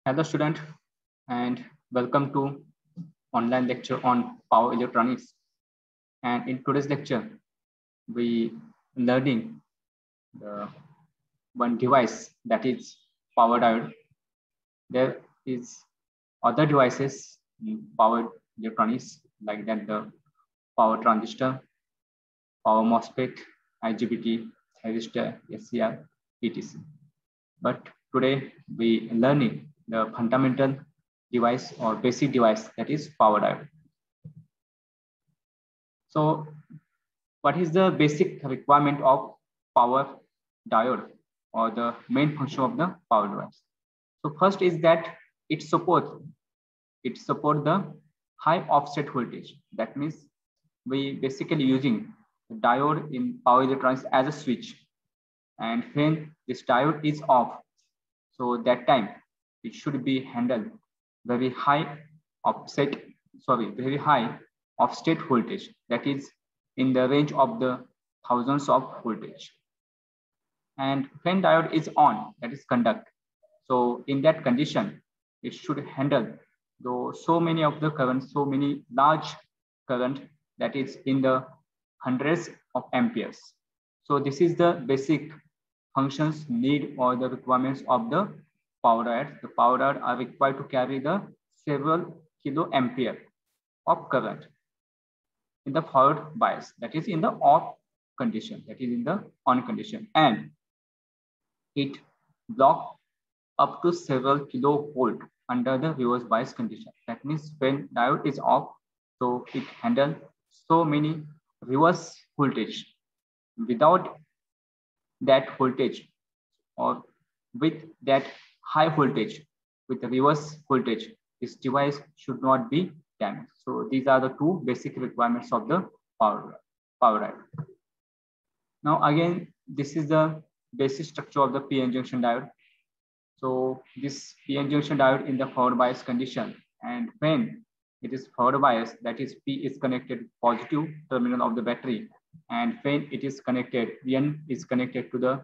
Hello student and welcome to online lecture on power electronics. And in today's lecture, we learning the one device that is power diode. There is other devices in power electronics like that the power transistor, power MOSFET, IGBT, thyristor, SCR, etc. But today we learning the fundamental device or basic device that is power diode. So what is the basic requirement of power diode or the main function of the power device? So first is that it support the high offset voltage. That means we basically using the diode in power electronics as a switch, and when this diode is off, so that time it should be handled very high very high offset voltage, that is in the range of the thousands of voltage. And when diode is on, that is conduct, so in that condition it should handle though so many of the current, so many large current, that is in the hundreds of amperes. So this is the basic functions, need, or the requirements of the power diode. The power diode are required to carry the several kilo ampere of current in the forward bias, that is in the off condition, that is in the on condition, and it block up to several kilovolt under the reverse bias condition. That means when diode is off, so it handle so many reverse voltage. Without that voltage or with that high voltage, with the reverse voltage, this device should not be damaged. So these are the two basic requirements of the power diode. Now again, this is the basic structure of the PN junction diode. So this PN junction diode in the forward bias condition, and when it is forward bias, that is P is connected positive terminal of the battery, and when it is connected, N is connected to the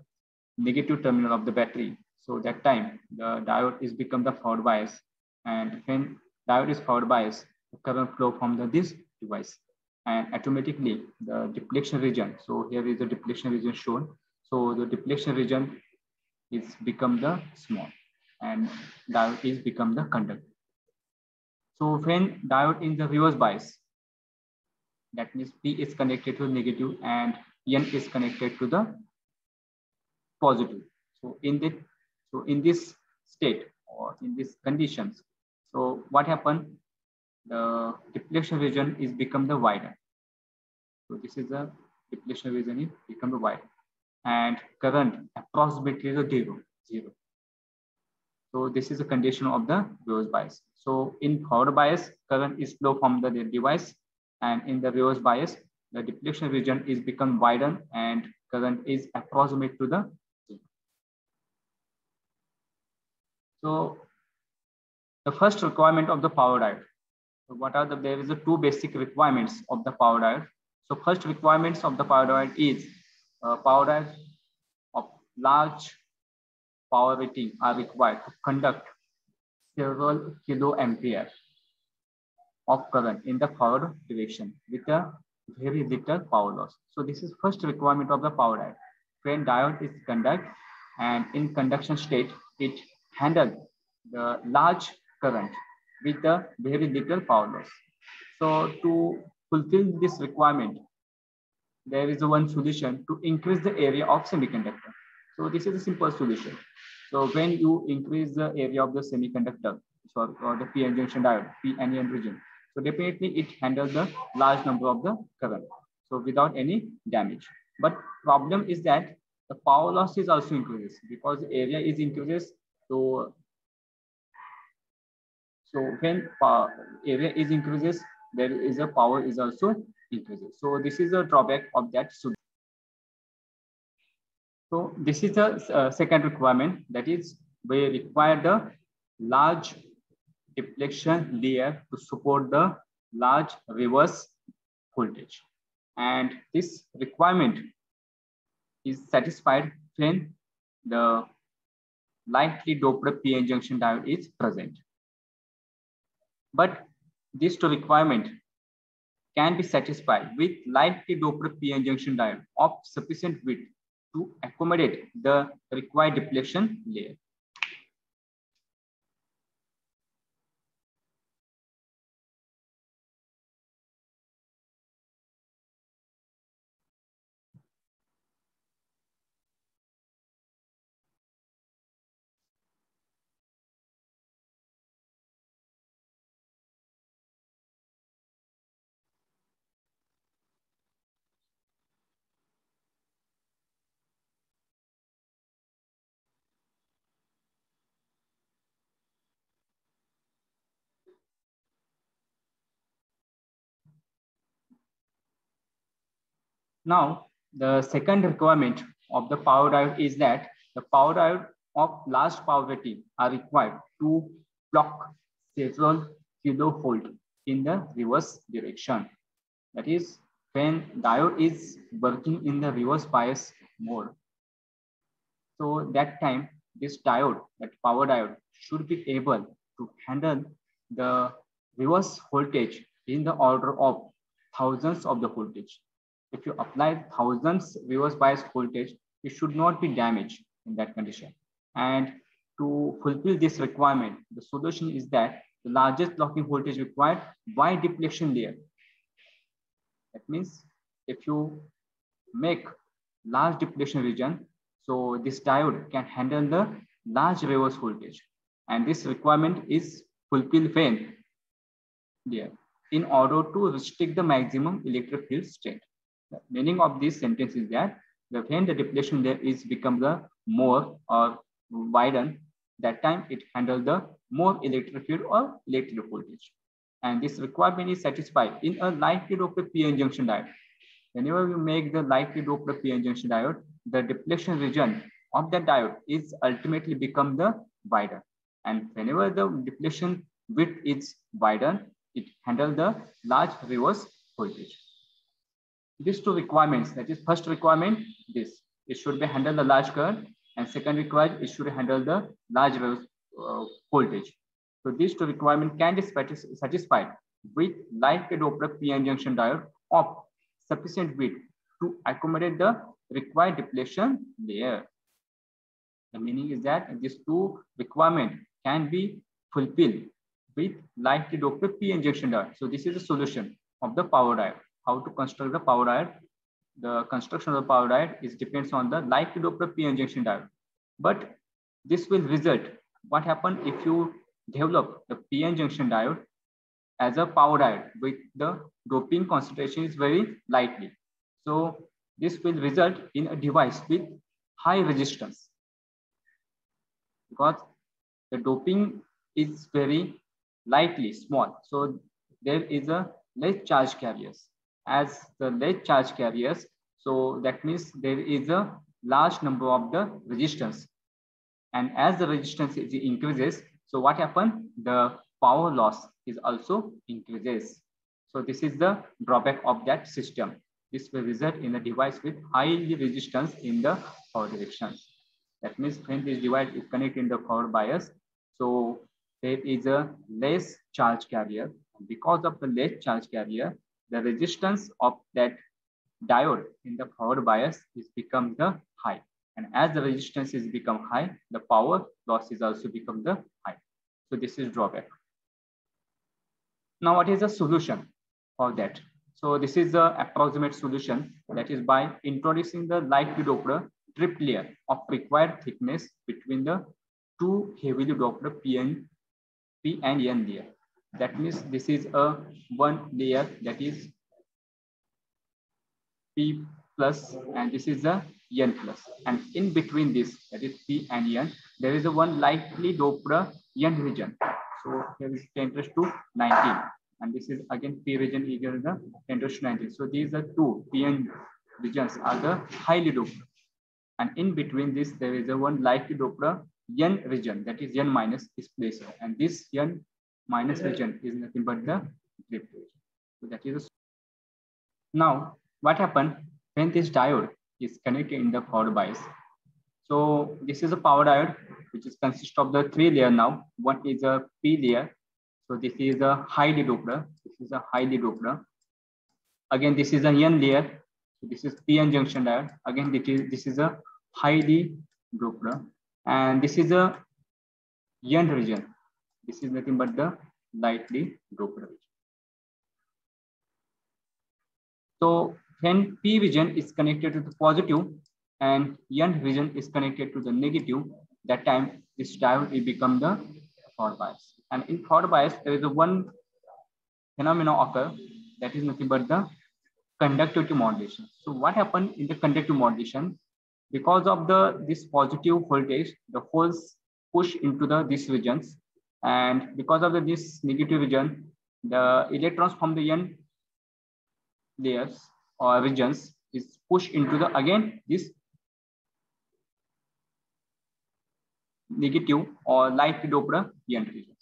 negative terminal of the battery. So that time the diode is become the forward bias, and when diode is forward bias, the current flow from this device, and automatically the depletion region. So here is the depletion region shown. So the depletion region is become the small, and diode is become the conductor. So when diode in the reverse bias, that means P is connected to negative and N is connected to the positive. So in this state or in these conditions, so what happened? The depletion region is become the wider. So this is the depletion region is become the wide, and current approximately is zero. So this is a condition of the reverse bias. So in forward bias, current is flow from the device, and in the reverse bias, the depletion region is become widened and current is approximate to the zero. So the first requirement of the power diode. So what are there is the two basic requirements of the power diode. So first requirements of the power diode is power diode of large power rating are required to conduct several kilo ampere of current in the forward direction with a very little power loss. So this is first requirement of the power diode. When diode is conduct, and in conduction state, it handles the large current with a very little power loss. So to fulfill this requirement, there is one solution to increase the area of semiconductor. So this is a simple solution. So when you increase the area of the semiconductor, or the PN junction diode, PNN region, so definitely it handles the large number of the current, so without any damage. But problem is that the power loss is also increases because the area is increases. So when area is increases, there is a power is also increases. So this is a drawback of that solution. So this is the second requirement, that is we require the large depletion layer to support the large reverse voltage. And this requirement is satisfied when the lightly doped p-n junction diode is present. But this two requirement can be satisfied with lightly doped p-n junction diode of sufficient width to accommodate the required depletion layer. Now, the second requirement of the power diode is that the power diode of large power rating are required to block several kilovolt in the reverse direction. That is, when diode is working in the reverse bias mode. So that time, this diode, that power diode, should be able to handle the reverse voltage in the order of thousands of the voltage. If you apply thousands reverse bias voltage, it should not be damaged in that condition. And to fulfill this requirement, the solution is that the largest blocking voltage required wide depletion layer. That means if you make large depletion region, so this diode can handle the large reverse voltage. And this requirement is fulfilled when there in order to restrict the maximum electric field strength. The meaning of this sentence is that when the depletion layer is become the more or widen, that time it handles the more electric field or electric voltage. And this requirement is satisfied in a lightly doped p-n junction diode. Whenever you make the lightly doped p-n junction diode, the depletion region of the diode is ultimately become the wider. And whenever the depletion width is wider, it handles the large reverse voltage. These two requirements, that is first requirement, this, it should be handle the large current, and second required, it should handle the large reverse voltage. So these two requirements can be satisfied with lightly doped p-n junction diode of sufficient width to accommodate the required depletion layer. The meaning is that these two requirements can be fulfilled with lightly doped p-n junction diode. So this is the solution of the power diode. How to construct the power diode? The construction of the power diode is depends on the lightly doped p-n junction diode. But this will result, what happens if you develop the p-n junction diode as a power diode with the doping concentration is very lightly. So this will result in a device with high resistance because the doping is very lightly small. So there is a less charge carriers. As the less charge carriers, so that means there is a large number of the resistance. And as the resistance increases, so what happens? The power loss is also increases. So this is the drawback of that system. This will result in a device with high resistance in the power directions. That means when this device is connected in the forward bias, so there is a less charge carrier. Because of the less charge carrier, the resistance of that diode in the forward bias is become the high. And as the resistance is become high, the power loss is also become the high. So this is drawback. Now, what is the solution for that? So this is the approximate solution, that is by introducing the lightly doped drip layer of required thickness between the two heavily doped P and N layer. That means this is a one layer, that is P plus, and this is the N plus. And in between this, that is P and N, there is a one lightly doped N region. So here is 10 raised to 19. And this is again P region equal to the 10 raised to 19. So these are two PN regions are the highly doped. And in between this, there is a one lightly doped N region, that is N minus is placed. And this N minus region is nothing but the drip region. So that is a... Now, what happens when this diode is connected in the forward bias? So this is a power diode, which is consist of the three layer now. One is a P layer. So this is a highly doped. This is a highly doped. Again, this is a N layer. So this is PN junction diode. Again, this is a highly doped, and this is a N region. This is nothing but the lightly doped region. So when P region is connected to the positive and N region is connected to the negative, that time this diode will become the forward bias. And in forward bias, there is a one phenomenon occur, that is nothing but the conductivity modulation. So what happened in the conductive modulation? Because of this positive voltage, the holes push into these regions, and because of this negative region, the electrons from the N layers or regions is pushed into the again this negative or lightly doped N regions.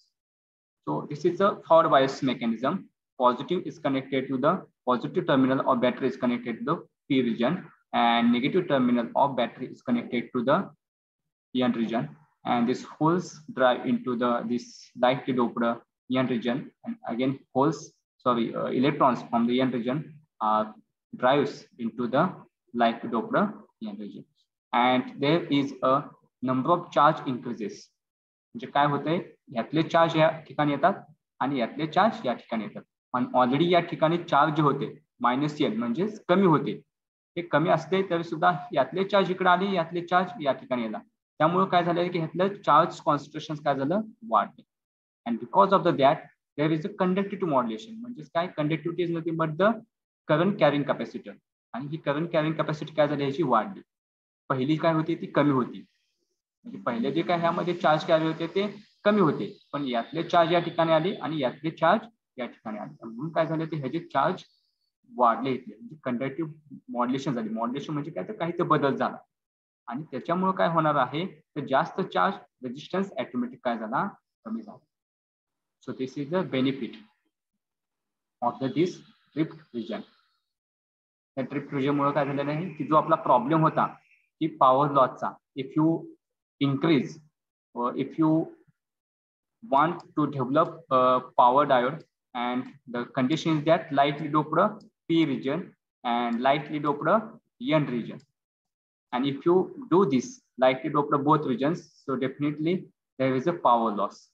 So this is a forward bias mechanism. Positive is connected to the positive terminal of battery is connected to the P region, and negative terminal of battery is connected to the N region. And these holes drive into this lightly doped N region, and again electrons from the N region drives into the lightly doped N region. And there is a number of charge increases. म्हणजे काय होतंय, यातले charge या ठिकाणी येतात आणि यातले charge या ठिकाणी येतात. पण ऑलरेडी या ठिकाणी चार्ज जे होते -N म्हणजे कमी होते, हे कमी असते तरी सुद्धा यातले चार्ज इकडे आले, यातले चार्ज या ठिकाणी आला. त्यामुळे काय झालं की ह्यातलं चार्ज कॉन्सन्ट्रेशन काय झालं, वाढले. And because of that there is a conductivity modulation. म्हणजे काय, conductivity is nothing but the current carrying capacitor. आणि ही करंट कॅरिंग कॅपॅसिटी काय झाली, याची वाढली. पहिली काय होती ती कमी होती. म्हणजे पहिले जे काय ह्यामध्ये चार्ज कॅरी होते ते कमी होते, पण यातले चार्ज या ठिकाणी आले आणि यातले चार्ज या ठिकाणी आले. म्हणून काय झालं, ते ह्याचे चार्ज वाढले इथले. म्हणजे कंडक्टिव्ह मॉड्युलेशन झाली. मॉड्युलेशन म्हणजे काय, तर काही बदल झाला आणि त्याच्यामुळे काय होणार आहे, तर जास्त चार्ज रेजिस्टन्स ऑटोमॅटिक काय झाला, कमी झाला. So this is the benefit of this drift region. त्या ड्रिफ्ट रिजनमुळे काय झालेलं आहे की जो आपला प्रॉब्लेम होता की पॉवर लॉसचा, if you increase or if you want to develop a power diode, and the condition is that lightly doped P region and lightly doped N region, and if you do this lightly doped both regions, so definitely there is a power loss.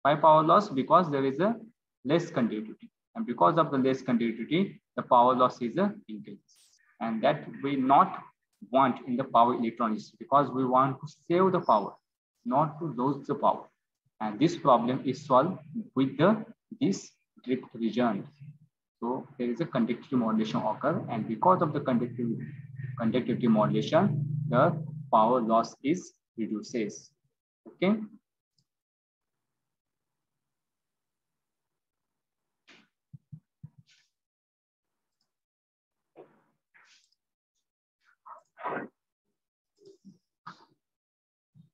Why power loss? Because there is a less conductivity, and because of the less conductivity the power loss is increased, and that we not want in the power electronics, because we want to save the power, not to lose the power. And this problem is solved with this drift region. So there is a conductivity modulation occur, and because of the conductivity modulation, the power loss is reduces. Okay.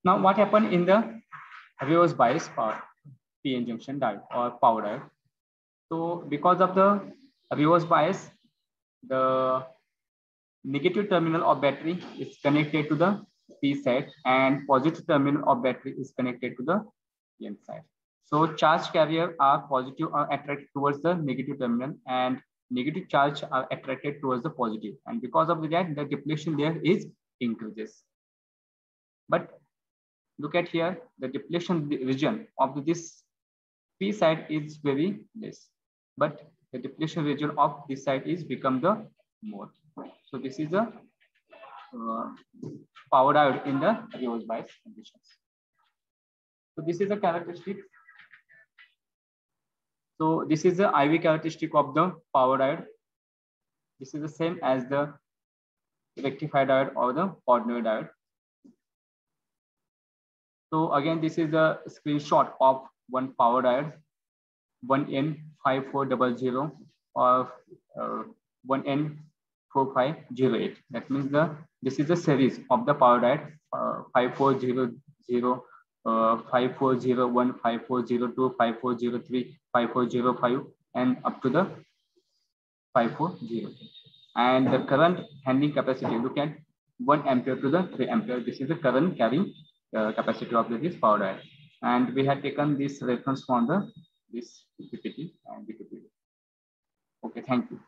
Now, what happened in the reverse bias power PN junction diode or power diode? So, because of the reverse bias, the negative terminal of battery is connected to the P side, and positive terminal of battery is connected to the N side. So, charge carrier are positive are attracted towards the negative terminal, and negative charge are attracted towards the positive, and because of that, the depletion there is increases. But look at here, the depletion region of this P side is very less, but the depletion region of this side is become the more. So this is the power diode in the reverse bias conditions. So this is the characteristic. So this is the IV characteristic of the power diode. This is the same as the rectifier diode or the ordinary diode. So again, this is a screenshot of one power diode, 1N5400 or 1N4508. That means this is the series of the power diode 5400, 5401, 5402, 5403, 5405, and up to the 5408. And the current handling capacity, look at 1 ampere to the 3 ampere. This is the current carrying capacity of this power diode. And we had taken this reference from this PPT and BPPT. Okay, thank you.